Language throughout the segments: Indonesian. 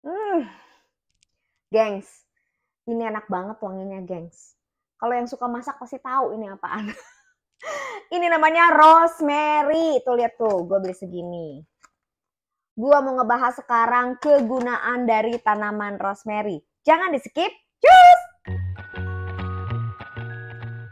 Hmm, gengs, ini enak banget wanginya, gengs. Kalau yang suka masak pasti tahu ini apaan. Ini namanya rosemary. Tuh lihat tuh, gue beli segini. Gue mau ngebahas sekarang kegunaan dari tanaman rosemary. Jangan di skip. Cus!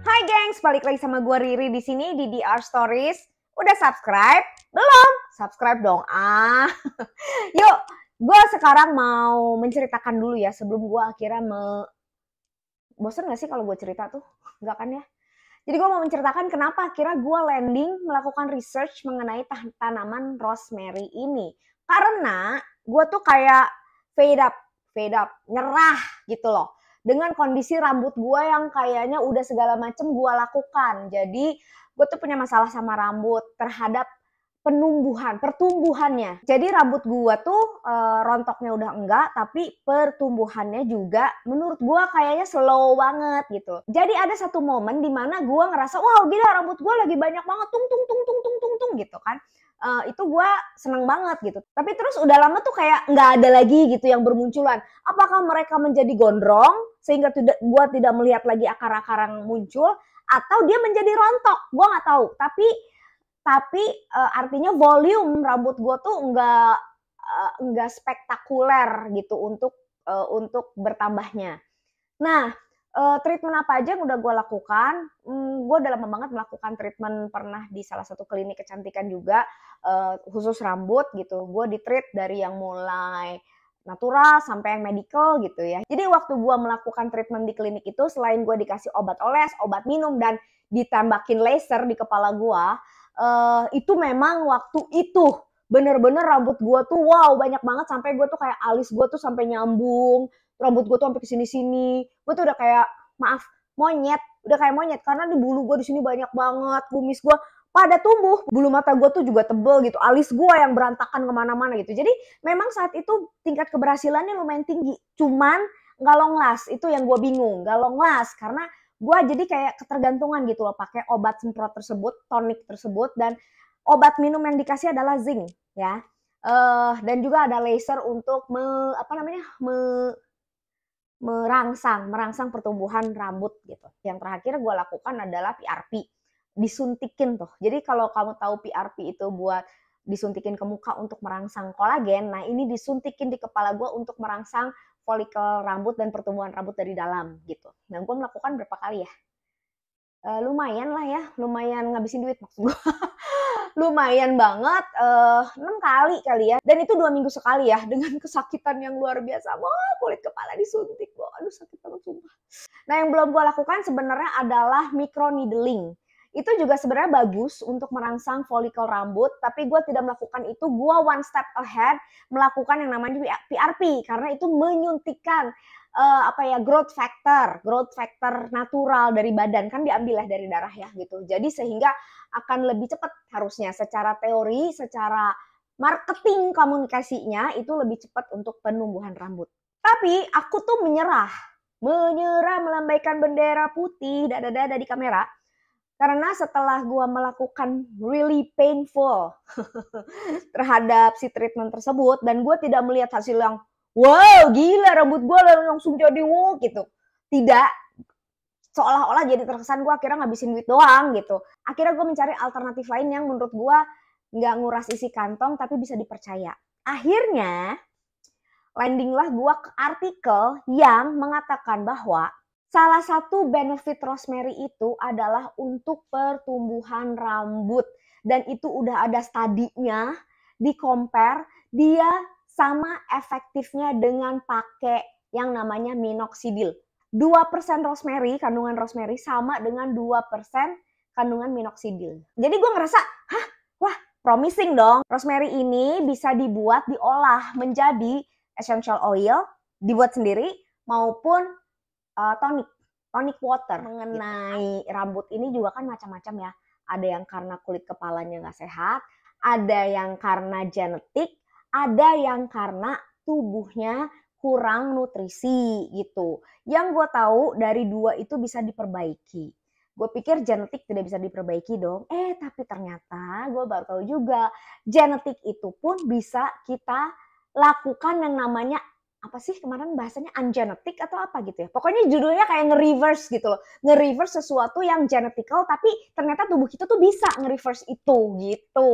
Hai gengs, balik lagi sama gue Riri di sini di DR Stories. Udah subscribe? Belum? Subscribe dong. Yuk, gue sekarang mau menceritakan dulu ya sebelum gue akhirnya bosen gak sih kalau gue cerita tuh? Enggak kan ya? Jadi gue mau menceritakan kenapa akhirnya gue landing melakukan research mengenai tanaman rosemary ini. Karena gue tuh kayak fade up, nyerah gitu loh. Dengan kondisi rambut gue yang kayaknya udah segala macem gue lakukan. Jadi gue tuh punya masalah sama rambut terhadap pertumbuhannya. Jadi rambut gua tuh rontoknya udah enggak, tapi pertumbuhannya juga menurut gua kayaknya slow banget gitu. Jadi ada satu momen di mana gua ngerasa, wow gila rambut gua lagi banyak banget tung gitu kan. Itu gua seneng banget gitu. Tapi terus udah lama tuh kayak nggak ada lagi gitu yang bermunculan. Apakah mereka menjadi gondrong sehingga gua tidak melihat lagi akar-akar yang muncul, atau dia menjadi rontok? Gua nggak tahu. Tapi artinya volume rambut gue tuh nggak spektakuler gitu untuk bertambahnya. Nah, treatment apa aja yang udah gue lakukan? Gue udah lama banget melakukan treatment, pernah di salah satu klinik kecantikan juga, khusus rambut gitu. Gue di-treat dari yang mulai natural sampai yang medical gitu ya. Jadi waktu gue melakukan treatment di klinik itu, selain gue dikasih obat oles, obat minum, dan ditembakin laser di kepala gue, itu memang waktu itu bener-bener rambut gue tuh wow banyak banget, sampai gue tuh kayak alis gue tuh sampai nyambung, rambut gue tuh sampai kesini-sini. Gue tuh udah kayak udah kayak monyet karena di bulu gue di sini banyak banget, kumis gue pada tumbuh, bulu mata gue tuh juga tebel gitu, alis gue yang berantakan kemana-mana gitu. Jadi memang saat itu tingkat keberhasilannya lumayan tinggi, cuman nggak long last. Itu yang gue bingung, nggak long last karena gue jadi kayak ketergantungan gitu loh pakai obat semprot tersebut, tonik tersebut, dan obat minum yang dikasih adalah zinc ya. Dan juga ada laser untuk merangsang pertumbuhan rambut gitu. Yang terakhir gue lakukan adalah PRP, disuntikin tuh. Jadi kalau kamu tahu PRP itu buat disuntikin ke muka untuk merangsang kolagen, nah ini disuntikin di kepala gue untuk merangsang folikel rambut dan pertumbuhan rambut dari dalam gitu. Dan gue melakukan berapa kali ya? Lumayan lah ya, lumayan ngabisin duit maksud gue. Lumayan banget, 6 kali ya, dan itu 2 minggu sekali ya, dengan kesakitan yang luar biasa. Wah, kulit kepala disuntik, wah aduh sakit banget sumpah. Nah yang belum gue lakukan sebenarnya adalah micro needling. Itu juga sebenarnya bagus untuk merangsang folikel rambut, tapi gue tidak melakukan itu. Gue one step ahead melakukan yang namanya PRP, karena itu menyuntikkan growth factor natural dari badan, kan diambil lah dari darah ya gitu. Jadi sehingga akan lebih cepat harusnya secara teori, secara marketing komunikasinya itu lebih cepat untuk penumbuhan rambut. Tapi aku tuh menyerah melambaikan bendera putih dada-dada di kamera, karena setelah gue melakukan really painful terhadap si treatment tersebut, dan gue tidak melihat hasil yang wow gila rambut gue langsung jadi wow gitu. Tidak, seolah-olah jadi terkesan gue akhirnya ngabisin duit doang gitu. Akhirnya gue mencari alternatif lain yang menurut gue nggak nguras isi kantong tapi bisa dipercaya. Akhirnya landinglah gue ke artikel yang mengatakan bahwa salah satu benefit rosemary itu adalah untuk pertumbuhan rambut. Dan itu udah ada studinya, di-compare dia sama efektifnya dengan pakai yang namanya minoxidil. 2% rosemary, kandungan rosemary sama dengan 2% kandungan minoxidil. Jadi gue ngerasa, wah promising dong. Rosemary ini bisa dibuat, diolah menjadi essential oil, dibuat sendiri, maupun tonic water. Mengenai rambut ini juga kan macam-macam ya. Ada yang karena kulit kepalanya nggak sehat, ada yang karena genetik, ada yang karena tubuhnya kurang nutrisi gitu. Yang gue tahu dari dua itu bisa diperbaiki. Gue pikir genetik tidak bisa diperbaiki dong. Tapi ternyata gue baru tahu juga genetik itu pun bisa kita lakukan yang namanya apa sih kemarin bahasanya ungenetic atau apa gitu ya. Pokoknya judulnya kayak nge-reverse gitu loh. Nge-reverse sesuatu yang genetical tapi ternyata tubuh kita tuh bisa nge-reverse itu gitu.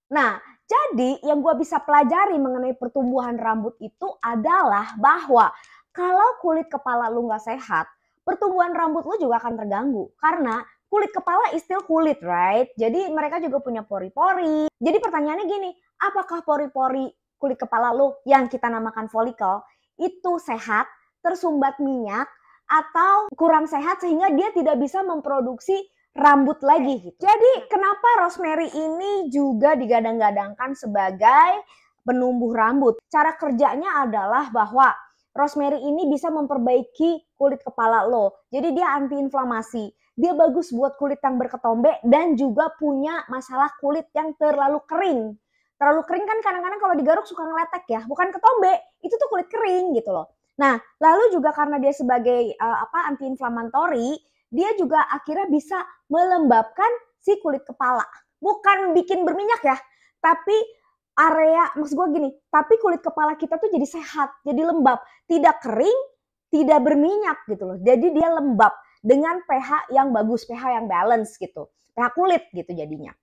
Nah, jadi yang gue bisa pelajari mengenai pertumbuhan rambut itu adalah bahwa kalau kulit kepala lu nggak sehat, pertumbuhan rambut lu juga akan terganggu. Karena kulit kepala is still kulit, right? Jadi mereka juga punya pori-pori. Jadi pertanyaannya gini, apakah pori-pori kulit kepala lu yang kita namakan folikel itu sehat, tersumbat minyak, atau kurang sehat sehingga dia tidak bisa memproduksi rambut lagi gitu. Jadi kenapa rosemary ini juga digadang-gadangkan sebagai penumbuh rambut? Cara kerjanya adalah bahwa rosemary ini bisa memperbaiki kulit kepala lo. Jadi dia anti-inflamasi. Dia bagus buat kulit yang berketombe dan juga punya masalah kulit yang terlalu kering. Terlalu kering kan kadang-kadang kalau digaruk suka ngeletek ya. Bukan ketombe, itu tuh kulit kering gitu loh. Nah, lalu juga karena dia sebagai anti-inflammatory, dia juga akhirnya bisa melembabkan si kulit kepala. Bukan bikin berminyak ya, tapi maksud gue gini, tapi kulit kepala kita tuh jadi sehat, jadi lembab, tidak kering, tidak berminyak gitu loh. Jadi dia lembab dengan pH yang bagus, pH yang balance gitu, pH kulit gitu jadinya.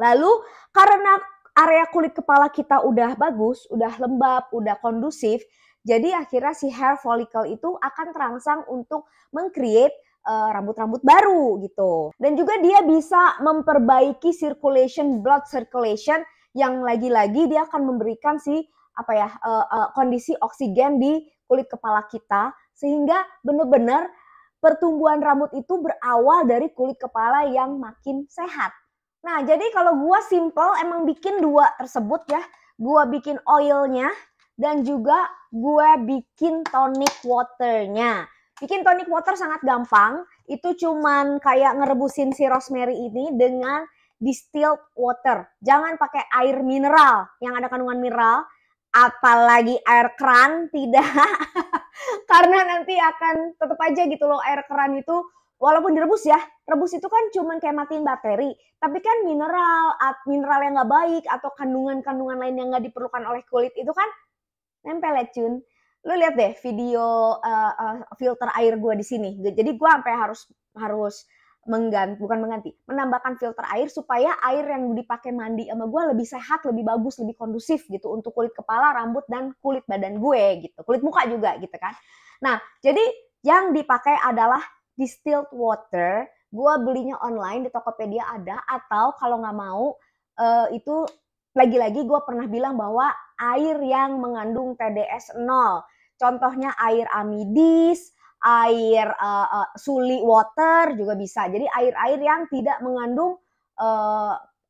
Lalu karena area kulit kepala kita udah bagus, udah lembab, udah kondusif, jadi akhirnya si hair follicle itu akan terangsang untuk meng-create rambut-rambut baru gitu. Dan juga dia bisa memperbaiki blood circulation yang lagi-lagi dia akan memberikan kondisi oksigen di kulit kepala kita sehingga benar-benar pertumbuhan rambut itu berawal dari kulit kepala yang makin sehat. Nah, jadi kalau gua simple emang bikin dua tersebut ya. Gua bikin oilnya dan juga gue bikin tonic waternya. Bikin tonic water sangat gampang. Itu cuman kayak ngerebusin si rosemary ini dengan distilled water. Jangan pakai air mineral yang ada kandungan mineral. Apalagi air keran, tidak. Karena nanti akan tetap aja gitu loh air keran itu. Walaupun direbus ya, rebus itu kan cuman kayak matiin bakteri. Tapi kan mineral yang nggak baik atau kandungan-kandungan lain yang nggak diperlukan oleh kulit itu kan nempel ya Cun. Lu lihat deh video filter air gue di sini. Jadi gue sampai harus menambahkan filter air supaya air yang dipakai mandi sama gue lebih sehat, lebih bagus, lebih kondusif gitu untuk kulit kepala, rambut dan kulit badan gue gitu. Kulit muka juga gitu kan. Nah, jadi yang dipakai adalah distilled water. Gue belinya online di Tokopedia ada, atau kalau nggak mau itu lagi-lagi gue pernah bilang bahwa air yang mengandung TDS 0. Contohnya air amidis, air suli water juga bisa. Jadi air-air yang tidak mengandung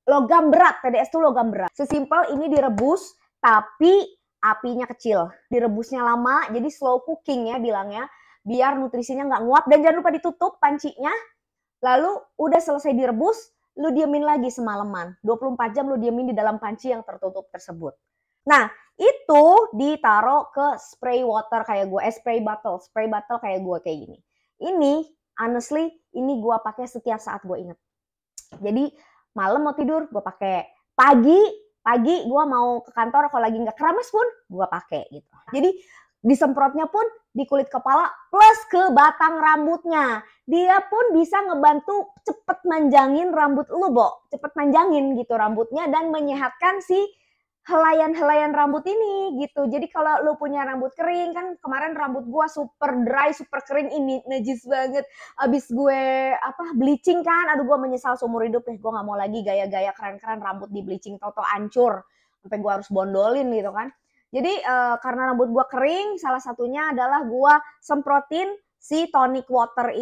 logam berat. TDS itu logam berat. Sesimpel ini direbus tapi apinya kecil. Direbusnya lama, jadi slow cooking ya bilangnya. Biar nutrisinya nggak nguap. Dan jangan lupa ditutup pancinya. Lalu udah selesai direbus, lu diemin lagi semalaman. 24 jam lu diemin di dalam panci yang tertutup tersebut. Nah, itu ditaruh ke spray water kayak gue, spray bottle kayak gue kayak gini. Ini, honestly, ini gue pakai setiap saat gue inget. Jadi, malam mau tidur, gue pakai. Pagi gue mau ke kantor, kalau lagi nggak keramas pun, gue pakai gitu. Jadi, disemprotnya pun di kulit kepala plus ke batang rambutnya. Dia pun bisa ngebantu cepet manjangin rambut lu, Bo. Cepet manjangin gitu rambutnya dan menyehatkan si helaian-helaian rambut ini gitu. Jadi kalau lu punya rambut kering, kan kemarin rambut gua super dry, super kering, ini najis banget. Abis gue bleaching kan, aduh gua menyesal seumur hidup deh. Gua gak mau lagi gaya-gaya keren-keren rambut di bleaching, toto hancur. Sampai gua harus bondolin gitu kan. Jadi karena rambut gua kering, salah satunya adalah gua semprotin si tonic water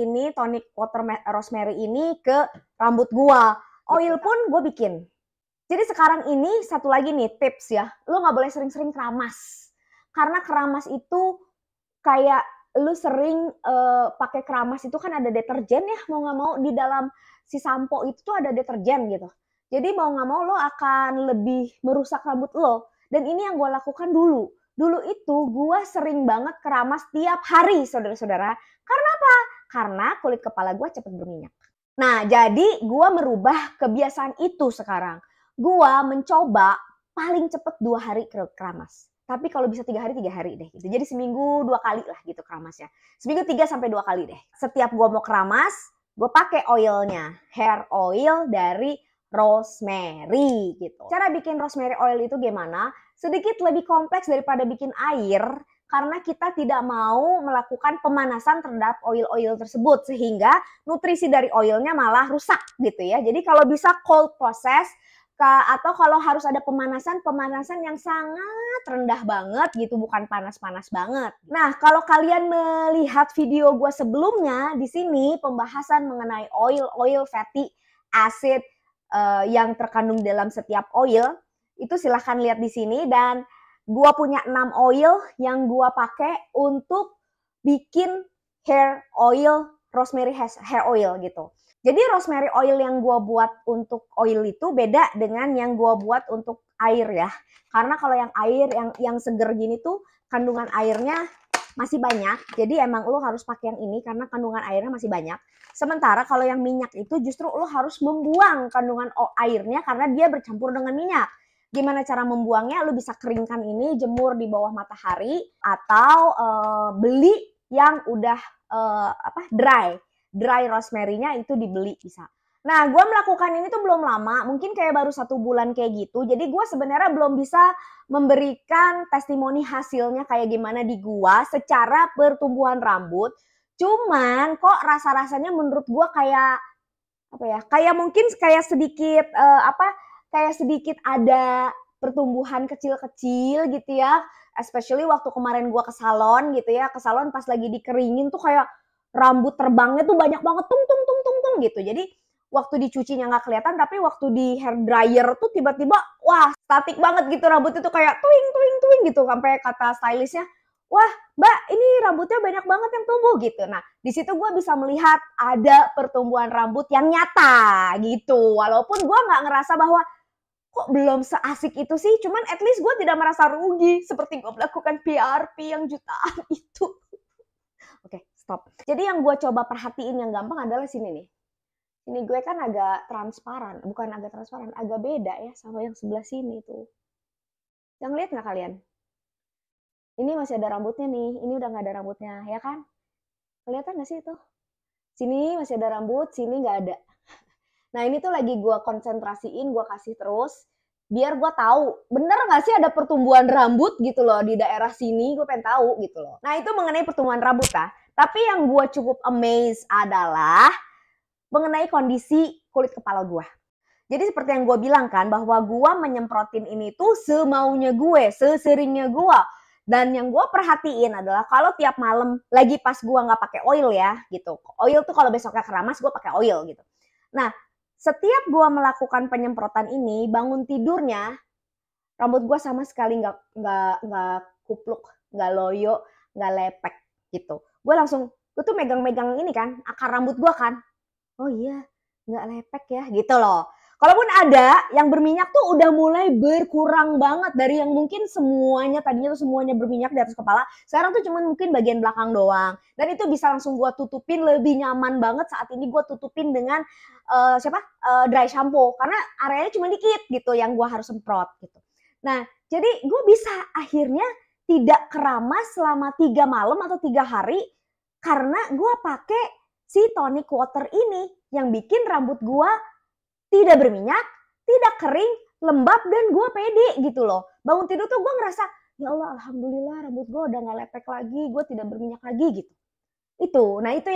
rosemary ini ke rambut gua. Oil pun gua bikin. Jadi sekarang ini satu lagi nih tips ya, lu gak boleh sering-sering keramas. Karena keramas itu kayak lu sering pakai keramas itu kan ada deterjen ya, mau gak mau di dalam si sampo itu tuh ada deterjen gitu. Jadi mau gak mau lo akan lebih merusak rambut lo. Dan ini yang gue lakukan dulu. Dulu itu gue sering banget keramas tiap hari saudara-saudara. Karena apa? Karena kulit kepala gue cepet berminyak. Nah, jadi gue merubah kebiasaan itu sekarang. Gue mencoba paling cepet 2 hari keramas. Tapi kalau bisa 3 hari deh gitu. Jadi seminggu 2 kali lah gitu keramasnya. Seminggu 3 sampai 2 kali deh. Setiap gue mau keramas, gue pakai oilnya, hair oil dari rosemary gitu. Cara bikin rosemary oil itu gimana? Sedikit lebih kompleks daripada bikin air, karena kita tidak mau melakukan pemanasan terhadap oil-oil tersebut sehingga nutrisi dari oilnya malah rusak gitu ya. Jadi kalau bisa cold process atau kalau harus ada pemanasan yang sangat rendah banget gitu, bukan panas-panas banget. Nah, kalau kalian melihat video gue sebelumnya, di sini pembahasan mengenai oil fatty acid yang terkandung dalam setiap oil, itu silahkan lihat di sini. Dan gue punya 6 oil yang gue pakai untuk bikin hair oil, rosemary hair oil gitu. Jadi rosemary oil yang gue buat untuk oil itu beda dengan yang gue buat untuk air ya. Karena kalau yang air, yang seger gini tuh kandungan airnya masih banyak. Jadi emang lo harus pakai yang ini karena kandungan airnya masih banyak. Sementara kalau yang minyak itu justru lo harus membuang kandungan airnya karena dia bercampur dengan minyak. Gimana cara membuangnya? Lo bisa keringkan ini, jemur di bawah matahari, atau beli yang udah dry rosemary-nya itu dibeli bisa. Nah, gue melakukan ini tuh belum lama, mungkin kayak baru 1 bulan kayak gitu. Jadi gue sebenarnya belum bisa memberikan testimoni hasilnya kayak gimana di gue secara pertumbuhan rambut. Cuman kok rasa-rasanya menurut gue kayak kayak mungkin kayak sedikit kayak sedikit ada pertumbuhan kecil-kecil gitu ya. Especially waktu kemarin gue ke salon gitu ya, ke salon pas lagi dikeringin tuh kayak rambut terbangnya tuh banyak banget tung gitu. Jadi waktu dicucinya nggak kelihatan, tapi waktu di hair dryer tuh tiba-tiba wah statik banget gitu, rambut itu kayak tuing gitu, sampai kata stylistnya, wah Mbak ini rambutnya banyak banget yang tumbuh gitu. Nah di situ gue bisa melihat ada pertumbuhan rambut yang nyata gitu, walaupun gue nggak ngerasa bahwa kok belum seasik itu sih, cuman at least gue tidak merasa rugi seperti gue melakukan PRP yang jutaan itu. Oke, stop. Jadi yang gue coba perhatiin yang gampang adalah sini nih. Ini gue kan agak transparan, bukan agak transparan, agak beda ya sama yang sebelah sini tuh. Yang lihat nggak kalian? Ini masih ada rambutnya nih, ini udah nggak ada rambutnya, ya kan? Kelihatan nggak sih itu? Sini masih ada rambut, sini nggak ada. Nah ini tuh lagi gue konsentrasiin, gue kasih terus, biar gue tahu bener nggak sih ada pertumbuhan rambut gitu loh di daerah sini, gue pengen tahu gitu loh. Nah itu mengenai pertumbuhan rambut lah. Tapi yang gue cukup amazed adalah mengenai kondisi kulit kepala gue. Jadi seperti yang gue bilang kan, bahwa gue menyemprotin ini tuh semaunya gue, seseringnya gue. Dan yang gue perhatiin adalah kalau tiap malam, lagi pas gue nggak pakai oil ya gitu. Oil tuh kalau besoknya keramas gue pakai oil gitu. Nah setiap gue melakukan penyemprotan ini, bangun tidurnya rambut gue sama sekali nggak kupluk, nggak loyo, nggak lepek gitu. Gue tuh megang-megang ini kan, akar rambut gue kan. Oh iya, nggak lepek ya gitu loh. Kalaupun ada yang berminyak tuh udah mulai berkurang banget dari yang mungkin semuanya tadinya tuh semuanya berminyak di atas kepala. Sekarang tuh cuma mungkin bagian belakang doang. Dan itu bisa langsung gue tutupin, lebih nyaman banget saat ini gue tutupin dengan dry shampoo karena areanya cuma dikit gitu yang gue harus semprot gitu. Nah, jadi gue bisa akhirnya tidak keramas selama 3 malam atau 3 hari karena gue pakai si tonic water ini yang bikin rambut gue tidak berminyak, tidak kering, lembab, dan gue pede gitu loh. Bangun tidur tuh gue ngerasa, ya Allah alhamdulillah rambut gue udah gak lepek lagi, gue tidak berminyak lagi gitu. Itu, nah itu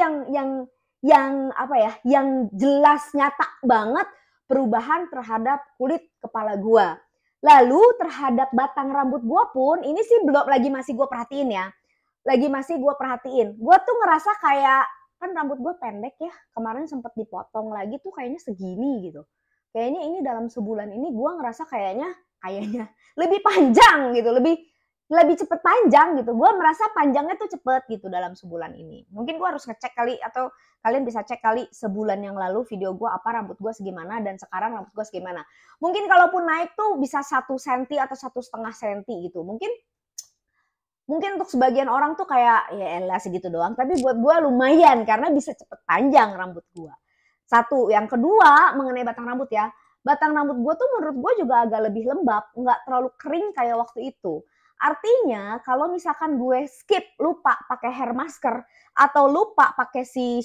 yang jelas nyata banget perubahan terhadap kulit kepala gue. Lalu terhadap batang rambut gue pun, ini sih masih gue perhatiin ya. Gue tuh ngerasa kayak, kan rambut gue pendek ya, kemarin sempat dipotong lagi tuh kayaknya segini gitu. Kayaknya ini dalam sebulan ini gue ngerasa kayaknya lebih panjang gitu, lebih cepet panjang gitu. Gue merasa panjangnya tuh cepet gitu dalam sebulan ini. Mungkin gue harus ngecek kali, atau kalian bisa cek kali sebulan yang lalu video gue apa rambut gue segimana dan sekarang rambut gue segimana. Mungkin kalaupun naik tuh bisa 1 senti atau 1,5 senti gitu. Mungkin untuk sebagian orang tuh kayak ya elah segitu doang, tapi buat gue lumayan karena bisa cepet panjang rambut gue. Satu, yang kedua mengenai batang rambut ya. Batang rambut gue tuh menurut gue juga agak lebih lembab, nggak terlalu kering kayak waktu itu. Artinya kalau misalkan gue skip, lupa pakai hair masker atau lupa pakai si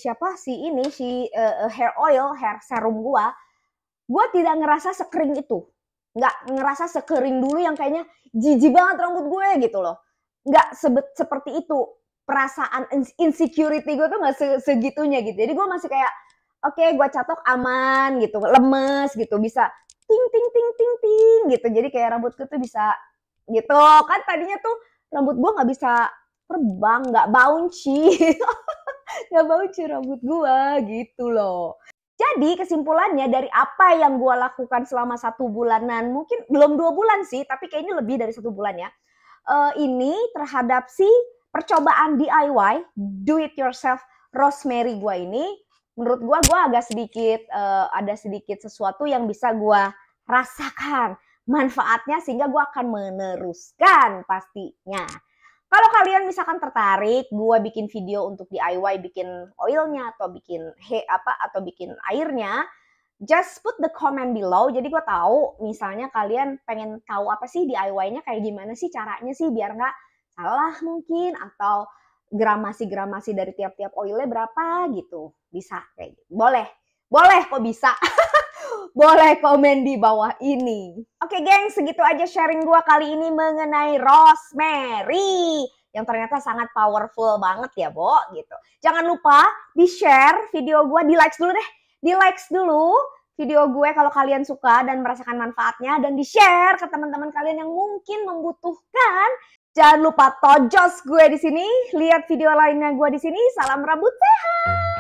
hair oil, hair serum gue tidak ngerasa sekering itu. Nggak ngerasa sekering dulu yang kayaknya jijik banget rambut gue gitu loh. Nggak seperti itu. Perasaan insecurity gue tuh nggak segitunya gitu. Jadi gue masih kayak, oke, gue catok aman gitu, lemes gitu, bisa ting ting ting ting ting gitu. Jadi kayak rambutku tuh bisa gitu. Kan tadinya tuh rambut gue nggak bisa terbang, nggak bouncy, nggak bouncy rambut gue gitu loh. Jadi kesimpulannya dari apa yang gue lakukan selama 1 bulanan, mungkin belum 2 bulan sih, tapi kayaknya lebih dari 1 bulan ya. Ini terhadap si percobaan DIY, do it yourself rosemary gue ini, menurut gue agak sedikit ada sedikit sesuatu yang bisa gue rasakan manfaatnya sehingga gue akan meneruskan pastinya. Kalau kalian misalkan tertarik, gue bikin video untuk DIY, bikin oilnya atau bikin atau bikin airnya, just put the comment below. Jadi gue tahu misalnya kalian pengen tahu apa sih DIY-nya, kayak gimana sih caranya sih biar nggak salah mungkin, atau gramasi dari tiap-tiap oilnya berapa gitu. Bisa kayak gitu. Boleh kok bisa. Boleh komen di bawah ini. Oke geng, segitu aja sharing gue kali ini mengenai rosemary yang ternyata sangat powerful banget ya, Bo, gitu. Jangan lupa di-share video gue, di-likes dulu deh. Di-likes dulu video gue kalau kalian suka dan merasakan manfaatnya, dan di-share ke teman-teman kalian yang mungkin membutuhkan. Jangan lupa tojos gue di sini, lihat video lainnya gue di sini. Salam rambut sehat.